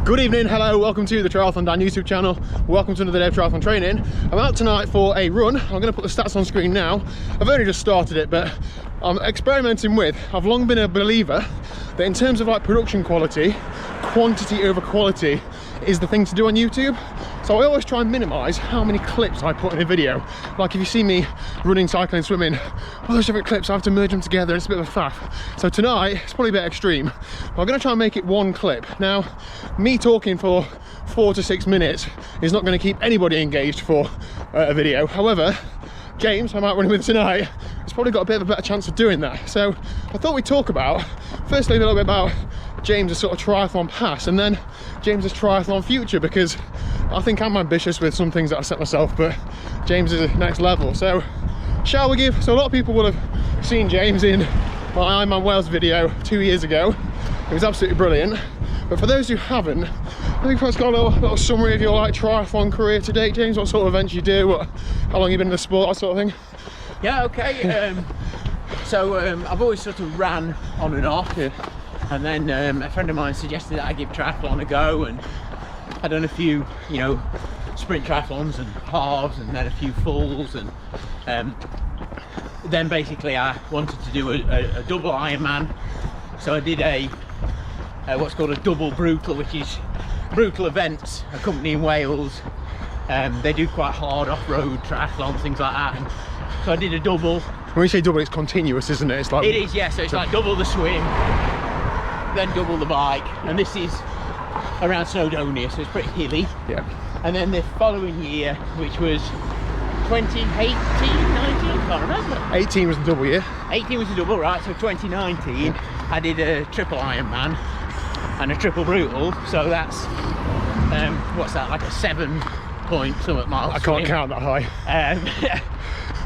Good evening, hello, welcome to the TriathlonDan YouTube channel. Welcome to another day of triathlon training. I'm out tonight for a run. I'm going to put the stats on screen now. I've only just started it, but I'm experimenting with. I've long been a believer that in terms of like production quality, quantity over quality is the thing to do on YouTube. So I always try and minimise how many clips I put in a video. Like if you see me running, cycling, swimming, all those different clips, I have to merge them together. It's a bit of a faff. So tonight, it's probably a bit extreme. But I'm going to try and make it one clip. Now, me talking for 4 to 6 minutes is not going to keep anybody engaged for a video. However, James, I'm out running with tonight, has probably got a bit of a better chance of doing that. So I thought we'd talk about, firstly, a little bit about James's sort of triathlon past and then James's triathlon future, because I think I'm ambitious with some things that I set myself, but James is next level. So shall we give, so a lot of people will have seen James in my Ironman Wales video 2 years ago. It was absolutely brilliant. But for those who haven't, I think perhaps got a little summary of your like triathlon career to date, James. What sort of events you do, how long you've been in the sport, that sort of thing. Yeah, okay. I've always sort of ran on and off. Yeah. And then a friend of mine suggested that I give triathlon a go, and I'd done a few, you know, sprint triathlons and halves, and then a few fulls, and then basically I wanted to do a double Ironman. So I did a what's called a double brutal, which is brutal events, a company in Wales. They do quite hard off-road triathlon, things like that. And so I did a double. When you say double, it's continuous, isn't it? It's like, it is, yeah. So it's like double the swim, then double the bike, and this is around Snowdonia, so it's pretty hilly. Yeah. And then the following year, which was 2018, 19, I can't remember. 18 was the double year. 18 was the double, right? So 2019, I did a triple Ironman and a triple brutal. So that's what's that? Like a 7 point something miles. I can't count that high.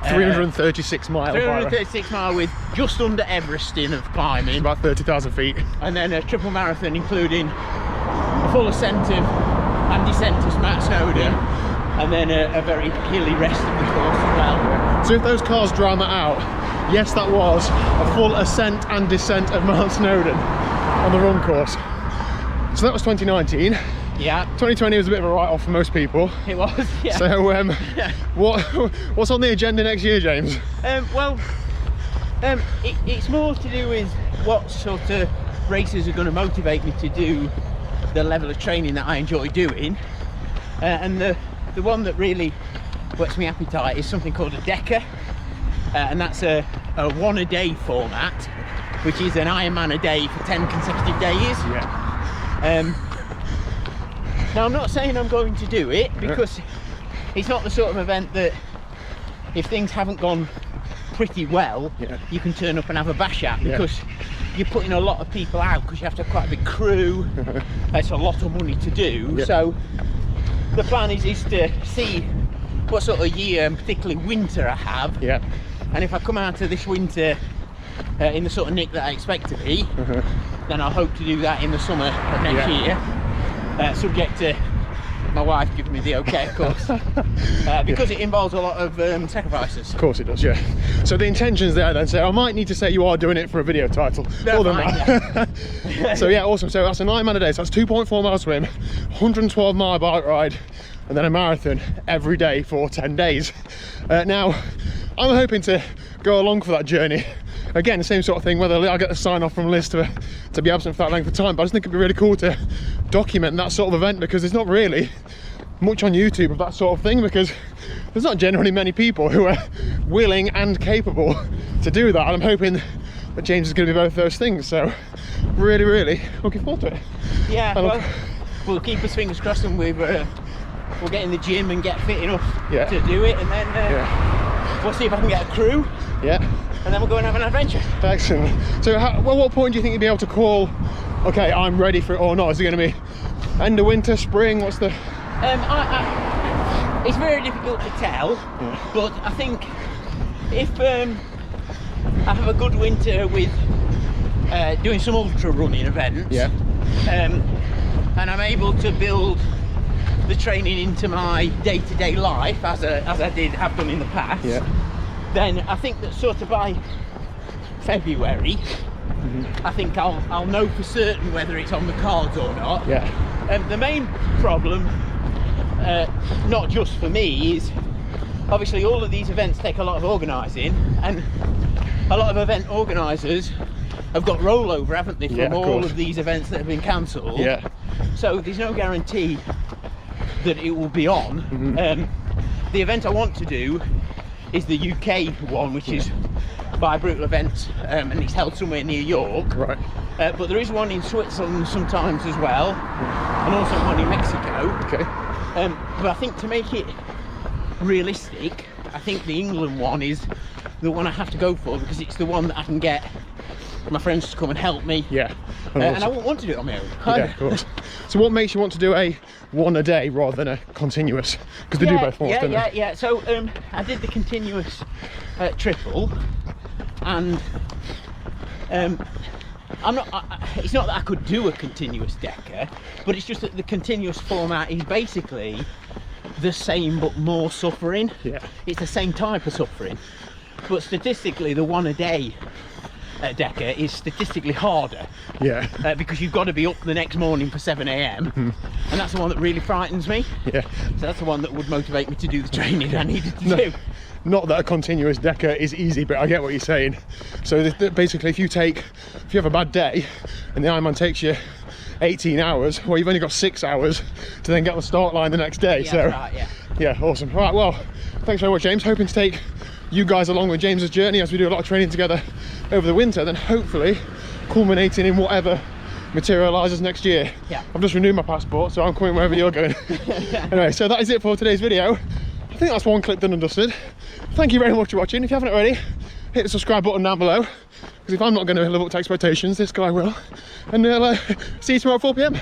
336 mile. 336 mile with just under Everesting of climbing. It's about 30,000 feet. And then a triple marathon, including a full ascent of and descent of Mount Snowdon. Yeah. And then a very hilly rest of the course as well. So if those cars drown that out, yes, that was a full ascent and descent of Mount Snowdon on the run course. So that was 2019. Yeah. 2020 was a bit of a write-off for most people. It was, yeah. So what's on the agenda next year, James? It's more to do with what sort of races are going to motivate me to do the level of training that I enjoy doing. And the one that really whets my appetite is something called a Decker. And that's a 1 a day format, which is an Ironman a day for 10 consecutive days. Yeah. Now I'm not saying I'm going to do it, because it's not the sort of event that if things haven't gone pretty well, you can turn up and have a bash at, because you're putting a lot of people out, because you have to have quite a big crew. It's a lot of money to do. So the plan is to see what sort of year, and particularly winter, I have. And if I come out of this winter in the sort of nick that I expect to be, then I hope to do that in the summer of next year. Subject to my wife giving me the okay, of course, because it involves a lot of sacrifices. Of course it does, yeah. So the intention's there then, so I might need to say you are doing it for a video title. More than that. Yeah. So yeah, awesome. So that's a 9 man a day, so that's 2.4 mile swim, 112 mile bike ride, and then a marathon every day for 10 days. Now, I'm hoping to go along for that journey. Again, the same sort of thing, whether I get the sign off from Liz to be absent for that length of time, but I just think it'd be really cool to document that sort of event, because there's not really much on YouTube of that sort of thing, because there's not generally many people who are willing and capable to do that, and I'm hoping that James is going to be both those things, so really, really looking forward to it. Yeah, well, we'll keep our fingers crossed, and we'll get in the gym and get fit enough to do it, and then we'll see if I can get a crew. And then we'll go and have an adventure. Excellent. So what point do you think you'll be able to call, okay, I'm ready for it or not? Is it going to be end of winter, spring? What's the... it's very difficult to tell, but I think if I have a good winter with doing some ultra running events, and I'm able to build the training into my day-to-day life as I have done in the past, then I think that sort of by February, I think I'll know for certain whether it's on the cards or not. The main problem, not just for me, is obviously all of these events take a lot of organising, and a lot of event organisers have got rollover, haven't they, from all of these events that have been cancelled. Yeah. So there's no guarantee that it will be on. The event I want to do is the UK one, which is by Brutal Events, and it's held somewhere near York. Right. But there is one in Switzerland sometimes as well, and also one in Mexico. Okay. But I think to make it realistic, I think the England one is the one I have to go for, because it's the one that I can get my friends to come and help me. Yeah. And I won't want to do it on my own. Yeah, of course. So what makes you want to do a one a day rather than a continuous? Because they do both once, don't they? Yeah. So I did the continuous triple, and I'm not. It's not that I could do a continuous decker, but it's just that the continuous format is basically the same but more suffering. Yeah. It's the same type of suffering, but statistically, the one a day decker is statistically harder. Yeah. Because you've got to be up the next morning for 7 a.m. And that's the one that really frightens me. Yeah. So that's the one that would motivate me to do the training I needed to do. Not that a continuous decker is easy, but I get what you're saying. So basically, if you have a bad day and the Ironman takes you 18 hours, well, you've only got 6 hours to then get on the start line the next day. Yeah, So right, yeah. Yeah, awesome. Right, well, thanks very much, James. Hoping to take you guys along with James's journey as we do a lot of training together over the winter, then hopefully culminating in whatever materialises next year. Yeah. I've just renewed my passport, so I'm coming wherever you're going. Anyway, so that is it for today's video. I think that's one clip done and dusted. Thank you very much for watching. If you haven't already, hit the subscribe button down below, because if I'm not going to live up to expectations, this guy will. And see you tomorrow at 4 PM.